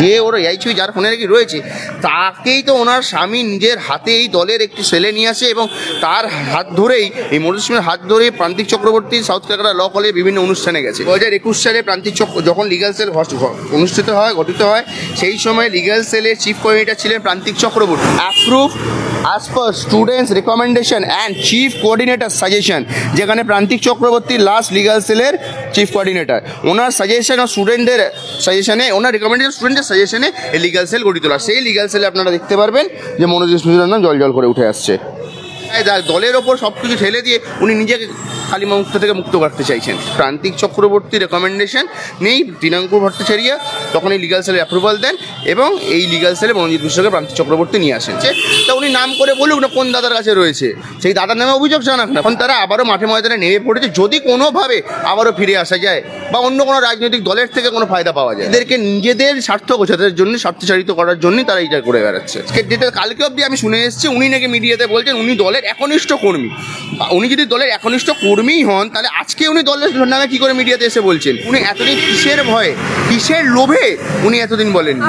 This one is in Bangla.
যে ওর এইচুই যার ফোনে নাকি রয়েছে তাকেই তো ওনার স্বামী নিজের হাতে এই দলের একটি সেলে নিয়ে আসে এবং তার হাত ধরেই এই মনোজ সিংহের হাত ধরে প্রান্তিক চক্রবর্তী সাউথ ক্যালকাটা ল কলেজে বিভিন্ন অনুষ্ঠানে গেছে। 2021 সালে প্রান্তিক যখন লিগ্যাল সেল অনুষ্ঠিত হয় গঠিত হয় সেই সময় লিগ্যাল সেলের চিফ কোঅর্ডিনেটর ছিলেন প্রান্তিক Chakraborty. Approve as per students recommendation and chief coordinator suggestion, যেখানে প্রান্তিক চক্রবর্তী লাস্ট লিগ্যাল সেলের চিফ কোঅর্ডিনেটর। ওনার সাজেশন ও স্টুডেন্টদের সাজেশনে, ওনার রেকমেন্ডেশন স্টুডেন্টদের সাজেশনে এই লিগ্যাল সেল গঠিত হয়। সেই লিগ্যাল সেলে আপনারা দেখতে পারবেন যে মনোজ মিশ্রের নাম জল জল করে উঠে আসছে। দলের ওপর সব কিছু ঠেলে দিয়ে উনি নিজেকে কালিমা মুক্ত থেকে মুক্ত করতে চাইছেন। প্রান্তিক চক্রবর্তী রেকমেন্ডেশন নেই, তৃণাঙ্কুর ভট্টাচার্য তখন এই লিগ্যাল সেলের অ্যাপ্রুভাল দেন এবং এই লিগ্যাল সেলে মনোজিৎ মিশ্রকে প্রান্তিক চক্রবর্তী নিয়ে আসেন। তা উনি নাম করে বলুক না কোন দাদার কাছে রয়েছে, সেই দাদার নামে অভিযোগ জানাক না। এখন তারা আবারও মাঠে ময়দানে নেমে পড়েছে, যদি কোনোভাবে আবারও ফিরে আসা যায় বা অন্য কোনো রাজনৈতিক দলের থেকে কোনো ফায়দা পাওয়া যায়, এদেরকে নিজেদের স্বার্থ গোছাতের জন্য, স্বার্থচারিত করার জন্যই তারা এইটা করে বেড়াচ্ছে। যেটা কালকে অবধি আমি শুনে এসেছি, উনি নাকি মিডিয়াতে বলছেন উনি দলের একনিষ্ঠ কর্মী। উনি যদি দলের একনিষ্ঠ কর্মীই হন তাহলে আজকে উনি দলের নামে কি করে মিডিয়াতে এসে বলছেন? উনি এতদিন কিসের ভয়ে, কিসের লোভে উনি এতদিন বলেননি?